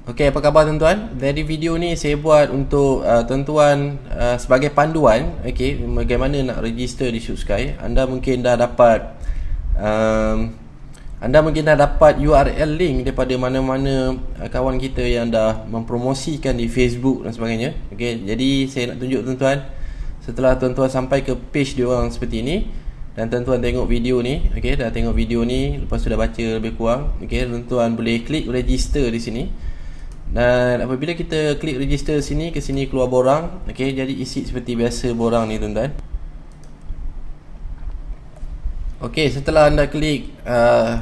Okey, apa khabar tuan-tuan? Jadi video ni saya buat untuk tuan-tuan sebagai panduan, okey, bagaimana nak register di Shootsky. Anda mungkin dah dapat URL link daripada mana-mana kawan kita yang dah mempromosikan di Facebook dan sebagainya. Okey, jadi saya nak tunjuk tuan-tuan, setelah tuan-tuan sampai ke page dia orang seperti ini dan tuan-tuan tengok video ni, okey, dah tengok video ni, lepas tu dah baca lebih kurang, okey, tuan-tuan boleh klik register di sini. Dan apabila kita klik register sini, ke sini keluar borang. Okey, jadi isi seperti biasa borang ni tuan-tuan. Okey, setelah anda klik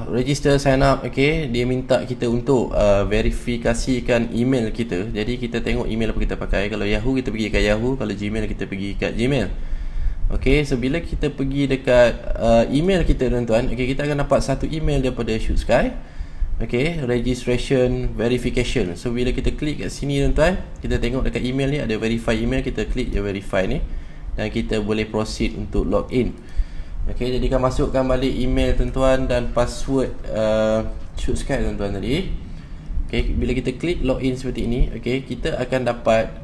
register sign up, okey, dia minta kita untuk verifikasikan email kita. Jadi kita tengok email apa kita pakai. Kalau Yahoo kita pergi kat Yahoo, kalau Gmail kita pergi kat Gmail. Okey, so bila kita pergi dekat email kita tuan-tuan, okey, kita akan dapat satu email daripada Shootsky. Okay, registration verification. So bila kita klik kat sini tuan-tuan, kita tengok dekat email ni ada verify email, kita klik je verify ni dan kita boleh proceed untuk login. Okay, jadi kita masukkan balik email tuan-tuan dan password Shootsky tuan-tuan tadi. Okay, bila kita klik login seperti ini, okay, kita akan dapat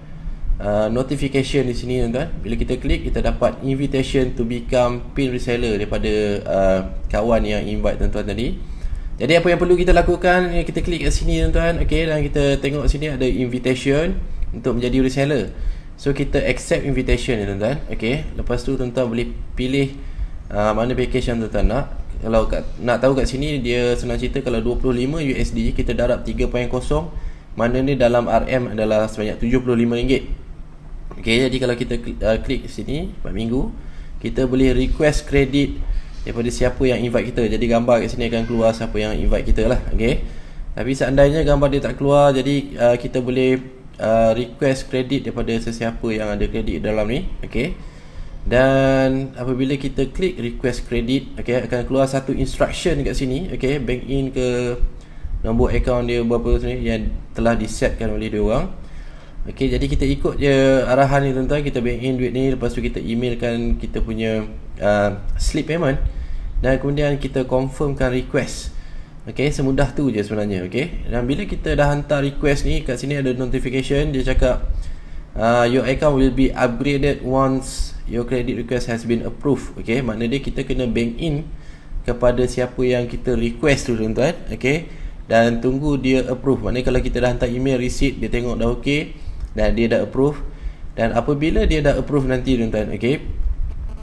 notification di sini tuan-tuan. Bila kita klik, kita dapat invitation to become pin reseller daripada kawan yang invite tuan-tuan tadi. Jadi apa yang perlu kita lakukan, kita klik kat sini tuan-tuan, okey, dan kita tengok sini ada invitation untuk menjadi reseller. So kita accept invitation ni tuan-tuan, okey. Lepas tu tuan-tuan boleh pilih mana package yang tuan-tuan nak. Kalau nak tahu kat sini, dia senang cerita, kalau 25 USD kita darab 3.0, mana ni dalam RM adalah sebanyak RM75. Okey, jadi kalau kita klik sini 4 minggu, kita boleh request kredit daripada siapa yang invite kita. Jadi gambar kat sini akan keluar siapa yang invite kita lah. Okay. Tapi seandainya gambar dia tak keluar, jadi kita boleh request kredit daripada sesiapa yang ada kredit dalam ni. Okay. Dan apabila kita klik request kredit, okay, akan keluar satu instruction kat sini. Okay, bank in ke nombor account dia berapa sini yang telah disetkan oleh dia orang. Okay, jadi kita ikut je arahan ni tuan-tuan. Kita bank in duit ni, lepas tu kita emailkan kita punya slip payment dan kemudian kita confirmkan request. Okay, semudah tu je sebenarnya. Okay, dan bila kita dah hantar request ni, kat sini ada notification, dia cakap your account will be upgraded once your credit request has been approved. Okay, makna dia kita kena bank in kepada siapa yang kita request tu tuan-tuan. Okay, dan tunggu dia approve. Maknanya kalau kita dah hantar email receipt, dia tengok dah okay dan dia dah approve. Dan apabila dia dah approve nanti tuan-tuan, okay,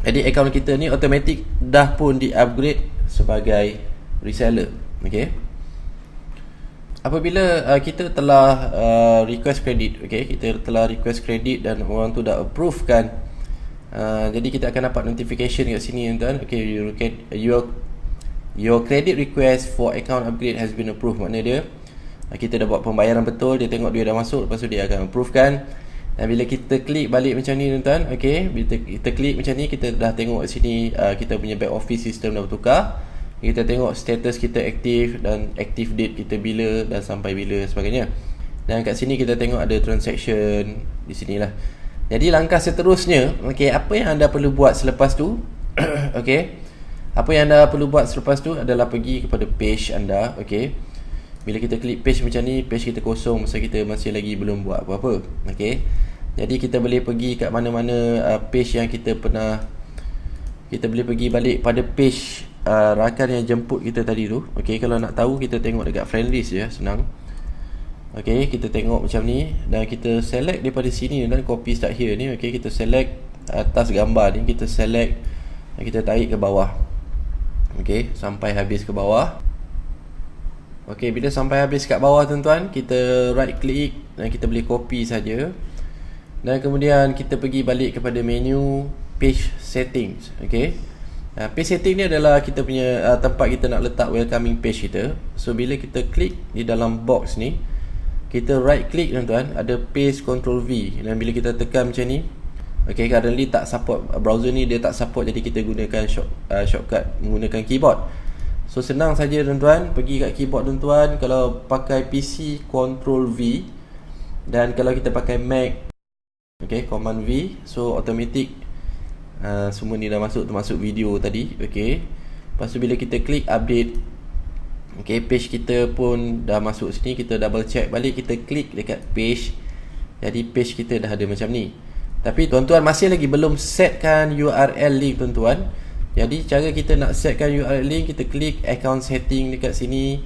jadi akaun kita ni automatik dah pun di-upgrade sebagai reseller. Okay, apabila kita telah request credit, okay, kita telah request credit dan orang tu dah approve kan, jadi kita akan dapat notification kat sini tuan-tuan. Okay, your credit request for account upgrade has been approved. Maknanya dia kita dah buat pembayaran betul, dia tengok dia dah masuk, lepas tu dia akan approve kan. Dan bila kita klik balik macam ni tuan-tuan, okey, bila kita klik macam ni, kita dah tengok sini kita punya back office system dah bertukar. Kita tengok status kita aktif dan active date kita bila dan sampai bila sebagainya. Dan kat sini kita tengok ada transaction di sinilah. Jadi langkah seterusnya, okey, apa yang anda perlu buat selepas tu? Okey, apa yang anda perlu buat selepas tu adalah pergi kepada page anda. Okey, bila kita klik page macam ni, page kita kosong, masa kita masih lagi belum buat apa-apa. Okey, jadi kita boleh pergi kat mana-mana page yang kita pernah, kita boleh pergi balik pada page rakan yang jemput kita tadi tu. Okey, kalau nak tahu kita tengok dekat friend list je, senang. Okey, kita tengok macam ni dan kita select daripada sini dan copy start here ni. Okey, kita select atas gambar ni, kita select dan kita tarik ke bawah. Okey, sampai habis ke bawah. Okey, bila sampai habis kat bawah tuan-tuan, kita right click dan kita boleh copy saja. Dan kemudian kita pergi balik kepada menu page settings. Okey, page setting ni adalah kita punya tempat kita nak letak welcoming page kita. So bila kita klik di dalam box ni, kita right click tuan-tuan, ada paste Ctrl V, dan bila kita tekan macam ni, okey, currently tak support, browser ni dia tak support, jadi kita gunakan shortcut menggunakan keyboard. So senang saja tuan-tuan, pergi kat keyboard tuan-tuan. Kalau pakai PC, Ctrl V, dan kalau kita pakai Mac, okey, Command V. So automatic semua ni dah masuk, termasuk video tadi. Okey, lepas tu bila kita klik update, Okay, page kita pun dah masuk sini. Kita double check balik, kita klik dekat page. Jadi page kita dah ada macam ni. Tapi tuan-tuan masih lagi belum setkan URL link tuan-tuan. Jadi cara kita nak setkan URL link, kita klik account setting dekat sini.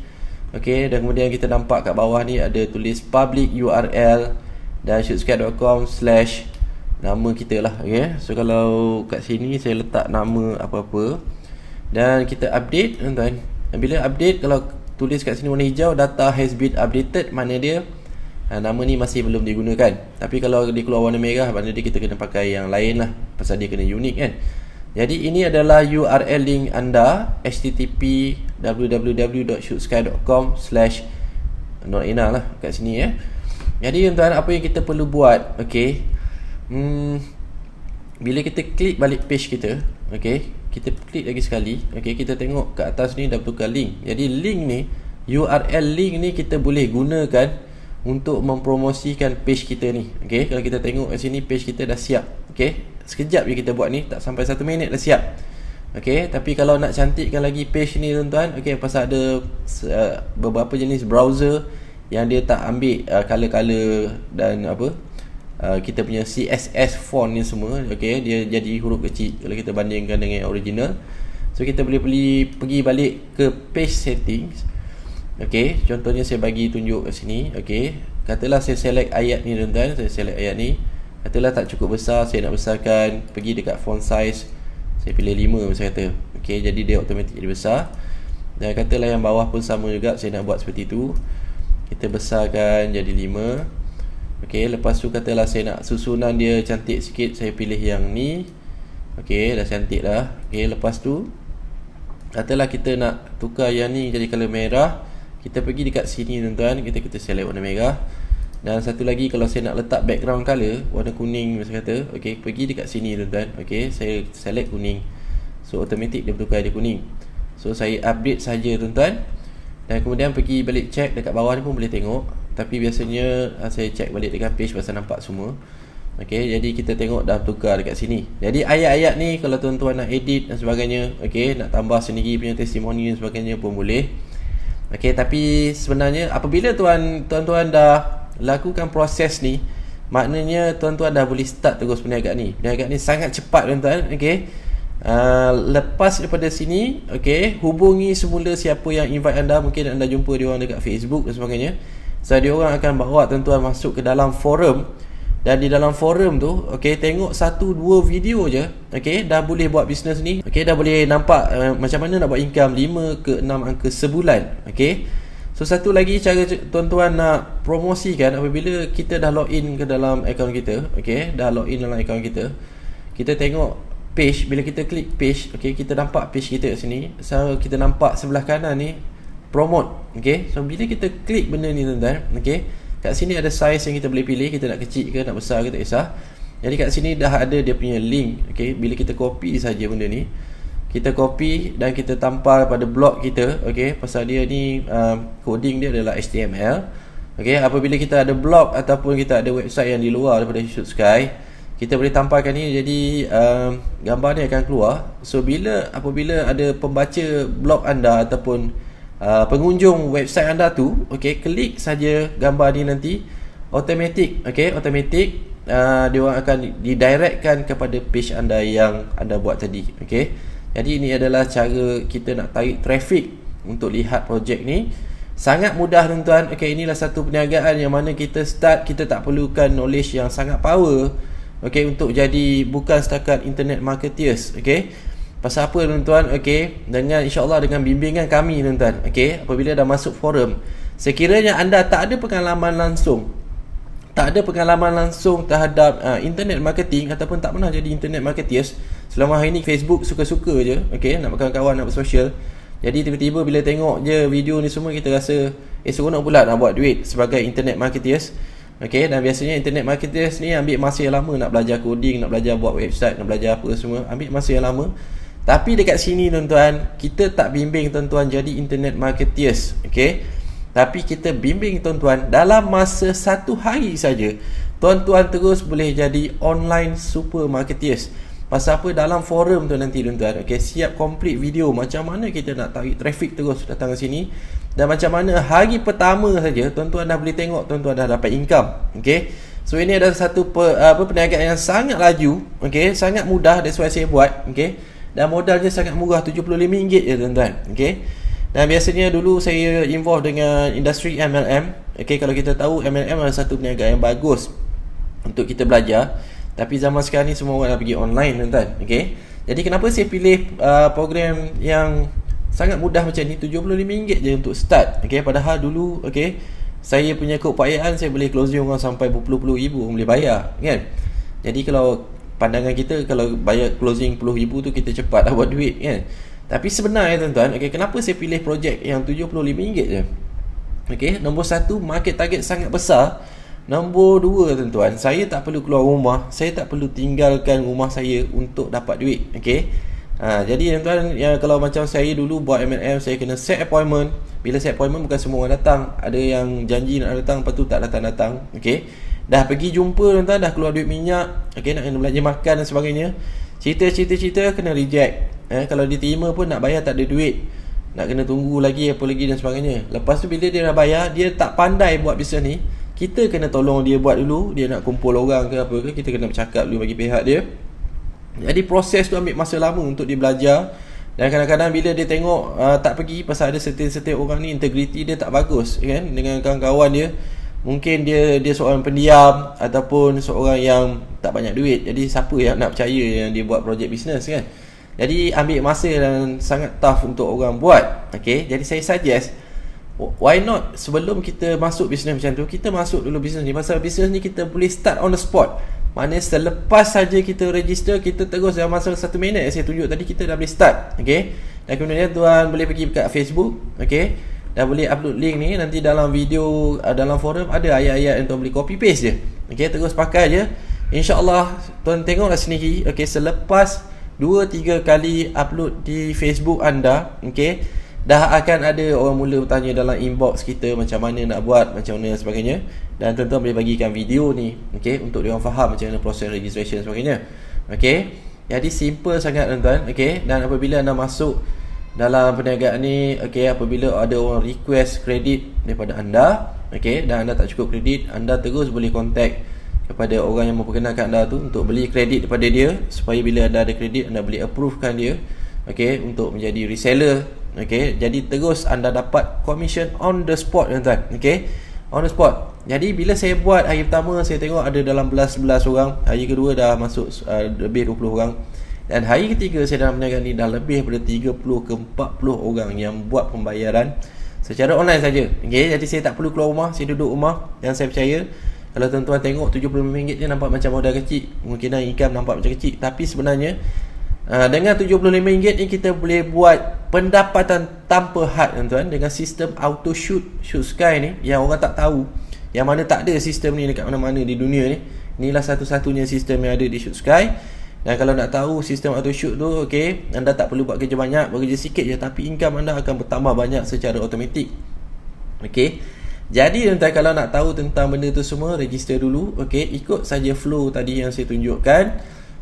Okay, dan kemudian kita nampak kat bawah ni ada tulis public URL dan shootskydot.com/ nama kita lah. Okay, so kalau kat sini saya letak nama apa-apa dan kita update tuan-tuan. Dan bila update, kalau tulis kat sini warna hijau, data has been updated, mana dia nama ni masih belum digunakan. Tapi kalau dia keluar warna merah, maknanya kita kena pakai yang lain lah, pasal dia kena unik kan. Jadi ini adalah URL link anda, http www.shootskydot.com/ Norina lah kat sini ya. Jadi tuan-tuan, apa yang kita perlu buat, okay, bila kita klik balik page kita, okay, kita klik lagi sekali, okay, kita tengok kat atas ni dah bertukar link. Jadi link ni, URL link ni kita boleh gunakan untuk mempromosikan page kita ni. Okay, kalau kita tengok kat sini, page kita dah siap. Okay, sekejap je kita buat ni, tak sampai 1 minit dah siap. Okay, tapi kalau nak cantikkan lagi page ni tuan-tuan, okay, pasal ada beberapa jenis browser yang dia tak ambil color-color dan apa, kita punya CSS font ni semua, okay, dia jadi huruf kecil kalau kita bandingkan dengan yang original. So kita boleh pergi balik ke page settings. Okay, contohnya saya bagi tunjuk kat sini. Okay, katalah saya select ayat ni tuan-tuan, saya select ayat ni, katalah tak cukup besar, saya nak besarkan, pergi dekat font size, saya pilih 5 macam kata. Okay, jadi dia automatik jadi besar. Dan katalah yang bawah pun sama juga, saya nak buat seperti tu, kita besarkan jadi 5. Okay, lepas tu katalah saya nak susunan dia cantik sikit, saya pilih yang ni. Okay, dah cantik dah. Okay, lepas tu katalah kita nak tukar yang ni jadi color merah, kita pergi dekat sini tuan-tuan, kita select warna merah. Dan satu lagi, kalau saya nak letak background color warna kuning macam kata, okay, pergi dekat sini tuan-tuan. Okay, saya select kuning, so automatic dia bertukar jadi kuning. So saya update saja tuan-tuan, dan kemudian pergi balik check dekat bawah ni pun boleh tengok. Tapi biasanya saya check balik dekat page pasal nampak semua. Okay, jadi kita tengok dah bertukar dekat sini. Jadi ayat-ayat ni kalau tuan-tuan nak edit dan sebagainya, okay, nak tambah sendiri punya testimoni dan sebagainya pun boleh. Okay, tapi sebenarnya apabila tuan-tuan dah lakukan proses ni, maknanya tuan-tuan dah boleh start terus perniagaan ni. Perniagaan ni sangat cepat tuan-tuan. Okay, lepas daripada sini, okay, hubungi semula siapa yang invite anda. Mungkin anda jumpa dia orang dekat Facebook dan sebagainya. So dia orang akan bawa tuan-tuan masuk ke dalam forum. Dan di dalam forum tu, okay, tengok 1-2 video je, okay, dah boleh buat bisnes ni. Okay, dah boleh nampak macam mana nak buat income 5 ke 6 angka sebulan. Okay, so satu lagi cara tuan-tuan nak promosikan, apabila kita dah login ke dalam akaun kita, okay, dah login dalam akaun kita, kita tengok page. Bila kita klik page, okay, kita nampak page kita kat sini. So kita nampak sebelah kanan ni promote. Okay, so bila kita klik benda ni tuan-tuan, okay, kat sini ada size yang kita boleh pilih, kita nak kecil ke nak besar ke tak kisah. Jadi kat sini dah ada dia punya link. Okay, bila kita copy saja benda ni, kita copy dan kita tampal pada blog kita. Okay, pasal dia ni coding dia adalah HTML. Okay, apabila kita ada blog ataupun kita ada website yang di luar daripada Shoot Sky, kita boleh tampalkan ni, jadi gambar ni akan keluar. So apabila ada pembaca blog anda ataupun pengunjung website anda tu, okay, klik saja gambar ni, nanti automatic, okay, dia orang akan didirectkan kepada page anda yang anda buat tadi. Okay, jadi ini adalah cara kita nak tarik traffic untuk lihat projek ni. Sangat mudah tuan-tuan. Okay, inilah satu perniagaan yang mana kita start, kita tak perlukan knowledge yang sangat power, okay, untuk jadi bukan setakat internet marketeers. Okay, pasal apa tuan-tuan? Okay, dengan insyaAllah dengan bimbingan kami tuan-tuan, okay, apabila dah masuk forum, sekiranya anda tak ada pengalaman langsung terhadap internet marketing ataupun tak pernah jadi internet marketeers, selama hari ni Facebook suka-suka je, okay, nak berkawan-kawan, nak bersosial. Jadi tiba-tiba bila tengok je video ni semua, kita rasa seronok pula nak buat duit sebagai internet marketeers. Okay, dan biasanya internet marketeers ni ambil masa yang lama nak belajar coding, nak belajar buat website, nak belajar apa semua, ambil masa yang lama. Tapi dekat sini tuan-tuan, kita tak bimbing tuan-tuan jadi internet marketeers, okay? Tapi kita bimbing tuan-tuan dalam masa 1 hari saja, tuan-tuan terus boleh jadi online super marketeers. Pasal apa? Dalam forum tu nanti tuan-tuan, okay, siap complete video macam mana kita nak tarik traffic terus datang ke sini, dan macam mana hari pertama saja tuan-tuan dah boleh tengok tuan-tuan dah dapat income. Okay, so ini adalah satu perniagaan yang sangat laju, okay, sangat mudah. That's why saya buat, okay, dan modalnya sangat murah, RM75 je tuan-tuan. Okay, dan biasanya dulu saya involve dengan industri MLM. Okay, kalau kita tahu MLM adalah satu perniagaan yang bagus untuk kita belajar. Tapi zaman sekarang ni semua orang dah pergi online tuan-tuan. Okay, jadi kenapa saya pilih program yang sangat mudah macam ni, RM75 je untuk start. Okay, padahal dulu, okay, saya punya keupayaan saya boleh closing orang sampai berpuluh-puluh ribu boleh bayar, kan. Jadi kalau pandangan kita, kalau bayar closing RM10,000 tu kita cepat dah buat duit, kan. Tapi sebenarnya tuan-tuan, okay, kenapa saya pilih projek yang RM75 je? Okay, nombor satu, market target sangat besar. Nombor dua tuan-tuan, saya tak perlu keluar rumah, saya tak perlu tinggalkan rumah saya untuk dapat duit. Okay, jadi tuan-tuan, ya, kalau macam saya dulu buat MLM, saya kena set appointment. Bila set appointment bukan semua orang datang, ada yang janji nak datang, lepas tu tak datang-datang. Okay, dah pergi jumpa tuan-tuan, dah keluar duit minyak, okay, nak kena belanja makan dan sebagainya, cerita kena reject. Kalau diterima pun nak bayar tak ada duit, nak kena tunggu lagi apa lagi dan sebagainya. Lepas tu bila dia dah bayar, dia tak pandai buat bisnes ni, kita kena tolong dia buat dulu. Dia nak kumpul orang ke apa ke, kita kena bercakap dulu bagi pihak dia. Jadi proses tu ambil masa lama untuk dia belajar. Dan kadang-kadang bila dia tengok tak pergi, pasal ada setiap orang ni integriti dia tak bagus, kan, dengan kawan-kawan dia. Mungkin dia seorang pendiam ataupun seorang yang tak banyak duit. Jadi siapa yang nak percaya yang dia buat projek bisnes, kan. Jadi ambil masa dan sangat tough untuk orang buat. Okay, jadi saya suggest, why not sebelum kita masuk bisnes macam tu, kita masuk dulu bisnes ni. Pasal bisnes ni kita boleh start on the spot. Maknanya selepas saja kita register, kita terus dalam masa 1 minit yang saya tunjuk tadi, kita dah boleh start. Okay, dan kemudian tuan boleh pergi kat Facebook, okay, dah boleh upload link ni. Nanti dalam video, dalam forum ada ayat-ayat yang tuan boleh copy paste je. Okay, terus pakai je. InsyaAllah tuan tengoklah sendiri. Okay, selepas 2-3 kali upload di Facebook anda, okay, dah akan ada orang mula bertanya dalam inbox kita macam mana nak buat, macam mana sebagainya. Dan tuan-tuan boleh bagikan video ni, okay, untuk dia orang faham macam mana proses registration dan sebagainya. Okay, jadi simple sangat tuan-tuan. Okay, dan apabila anda masuk dalam perniagaan ni, okay, apabila ada orang request kredit daripada anda, okay, dan anda tak cukup kredit, anda terus boleh contact kepada orang yang memperkenalkan anda tu untuk beli kredit daripada dia, supaya bila anda ada kredit, anda boleh approvekan dia, okay, untuk menjadi reseller. Okay, jadi terus anda dapat commission on the spot tuan-tuan. Okay, on the spot. Jadi bila saya buat hari pertama, saya tengok ada dalam 11 orang. Hari kedua dah masuk lebih 20 orang. Dan hari ketiga saya dalam perniagaan ni dah lebih daripada 30 ke 40 orang yang buat pembayaran secara online saja. Okay, jadi saya tak perlu keluar rumah, saya duduk rumah. Dan saya percaya, kalau tuan-tuan tengok RM75 je nampak macam modal kecil, kemungkinan income nampak macam kecil. Tapi sebenarnya dengan RM75 ni kita boleh buat pendapatan tanpa had tuan-tuan, dengan sistem auto shoot sky ni yang orang tak tahu, yang mana tak ada sistem ni dekat mana-mana di dunia ni. Inilah satu-satunya sistem yang ada di Shoot Sky. Dan kalau nak tahu sistem auto shoot tu, okay, anda tak perlu buat kerja banyak, bekerja sikit je, tapi income anda akan bertambah banyak secara automatik. Okay, jadi tuan-tuan, kalau nak tahu tentang benda tu semua, register dulu. Okay, ikut saja flow tadi yang saya tunjukkan.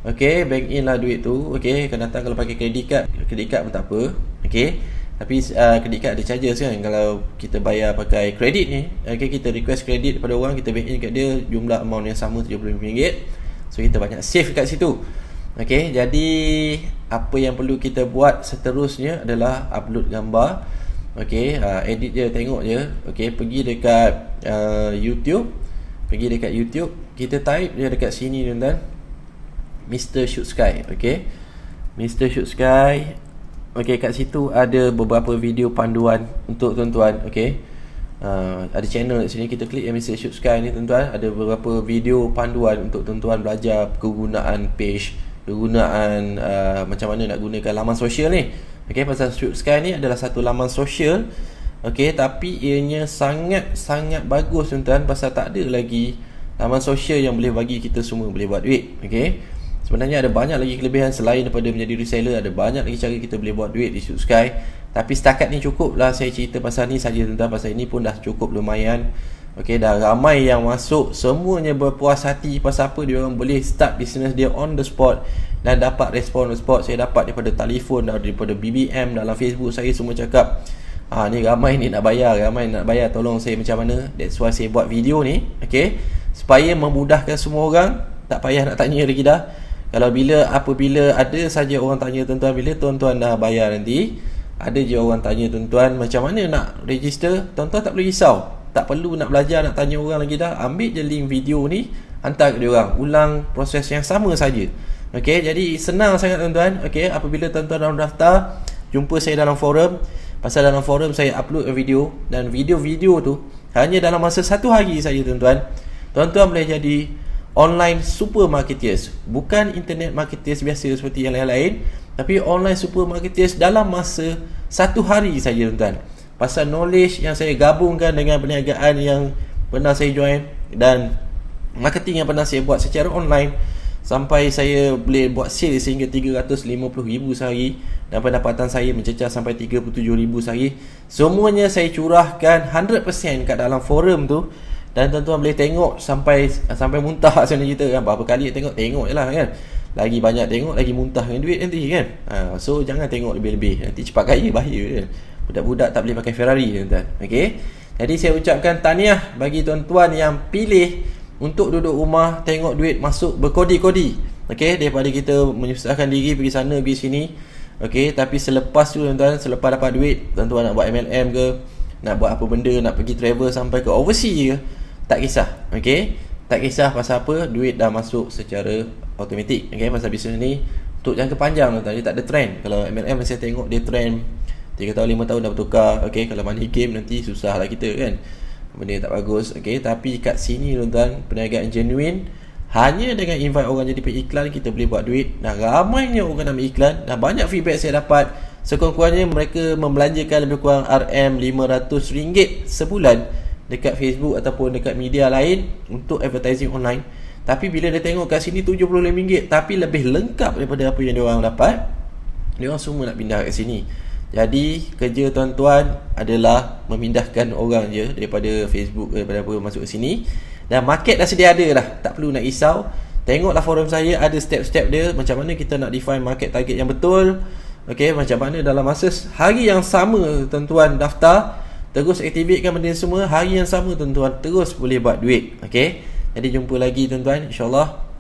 Okay, bank in lah duit tu. Okay, akan datang kalau pakai kredit card pun tak apa. Okay, tapi kredit card ada charges kan. Kalau kita bayar pakai kredit ni, okay, kita request kredit daripada orang, kita bank in kat dia jumlah amount yang sama RM75. So kita banyak save kat situ. Okay, jadi apa yang perlu kita buat seterusnya adalah upload gambar. Okay, edit je, tengok je. Okay, pergi dekat YouTube. Kita type je dekat sini tuan-tuan, Mr. Shoot Sky. Okay, Mr. Shoot Sky. Okay, kat situ ada beberapa video panduan untuk tuan-tuan. Okay, ada channel kat sini, kita klik Mr. Shoot Sky ni tuan-tuan, ada beberapa video panduan untuk tuan-tuan belajar kegunaan page, kegunaan macam mana nak gunakan laman sosial ni. Okay, pasal Shoot Sky ni adalah satu laman sosial. Okay, tapi ianya sangat bagus tuan-tuan, pasal tak ada lagi laman sosial yang boleh bagi kita semua boleh buat duit. Okay, sebenarnya ada banyak lagi kelebihan selain daripada menjadi reseller. Ada banyak lagi cara kita boleh buat duit di Shoot Sky. Tapi setakat ni cukup lah saya cerita pasal ni saja tuan-tuan. Pasal ini pun dah cukup lumayan. Okay, dah ramai yang masuk, semuanya berpuas hati. Pasal apa? Dia orang boleh start business dia on the spot. dan dapat respon. Saya dapat daripada telefon, daripada BBM, dalam Facebook saya semua cakap, ni ramai ni nak bayar, tolong saya macam mana. That's why saya buat video ni, okay, supaya memudahkan semua orang, tak payah nak tanya lagi dah. Kalau apabila ada saja orang tanya tuan-tuan, bila tuan-tuan dah bayar nanti, ada je orang tanya tuan-tuan macam mana nak register, tuan-tuan tak perlu risau, tak perlu nak belajar, nak tanya orang lagi dah. Ambil je link video ni, hantar ke dia orang, ulang proses yang sama saja. Okey, jadi senang sangat tuan-tuan. Okey, apabila tuan-tuan dah daftar, jumpa saya dalam forum. Pasal dalam forum saya upload video, dan video-video tu hanya dalam masa 1 hari saja tuan-tuan. Tuan-tuan boleh jadi online super marketers, bukan internet marketers biasa seperti yang lain-lain, tapi online super marketers dalam masa 1 hari saja tuan-tuan. Pasal knowledge yang saya gabungkan dengan perniagaan yang pernah saya join dan marketing yang pernah saya buat secara online, sampai saya boleh buat sale sehingga 350,000 sehari, dan pendapatan saya mencecah sampai 37,000 sehari. Semuanya saya curahkan 100% kat dalam forum tu. Dan tuan-tuan boleh tengok sampai muntah sebenarnya kita kan. Berapa kali tengok je lah kan. Lagi banyak tengok, lagi muntah dengan duit nanti kan. So jangan tengok lebih-lebih, nanti cepat kaya bahaya kan. Budak-budak tak boleh pakai Ferrari tuan-tuan. Okay, jadi saya ucapkan tahniah bagi tuan-tuan yang pilih untuk duduk rumah, tengok duit masuk berkodi-kodi. Okay, daripada kita menyusahkan diri pergi sana pergi sini. Okay, tapi selepas tu tuan-tuan, selepas dapat duit, tuan-tuan nak buat MLM ke, nak buat apa benda, nak pergi travel sampai ke overseas ke, tak kisah. Okay, tak kisah pasal apa, duit dah masuk secara automatik. Okay, pasal bisnes ni untuk jangka panjang tuan-tuan, dia tak ada trend. Kalau MLM saya tengok dia trend 3 tahun 5 tahun dah bertukar. Okay, kalau money game nanti susah lah kita kan, benda tak bagus. Okay, tapi kat sini tuan-tuan, perniagaan genuine, hanya dengan invite orang jadi pengiklan kita boleh buat duit. Dan ramainya orang nak beriklan, dan banyak feedback saya dapat, sekurang-kurangnya mereka membelanjakan lebih kurang RM500 sebulan dekat Facebook ataupun dekat media lain untuk advertising online. Tapi bila dia tengok kat sini RM75, tapi lebih lengkap daripada apa yang dia orang dapat, dia orang semua nak pindah kat sini. Jadi kerja tuan-tuan adalah memindahkan orang je daripada Facebook, daripada apa masuk ke sini. Dan market dah sedia ada dah, tak perlu nak risau. Tengoklah forum saya, ada step-step dia, macam mana kita nak define market target yang betul. Okay, macam mana dalam masa hari yang sama tuan-tuan daftar, terus aktifkan benda semua, hari yang sama tuan-tuan terus boleh buat duit. Okay, jadi jumpa lagi tuan-tuan, InsyaAllah.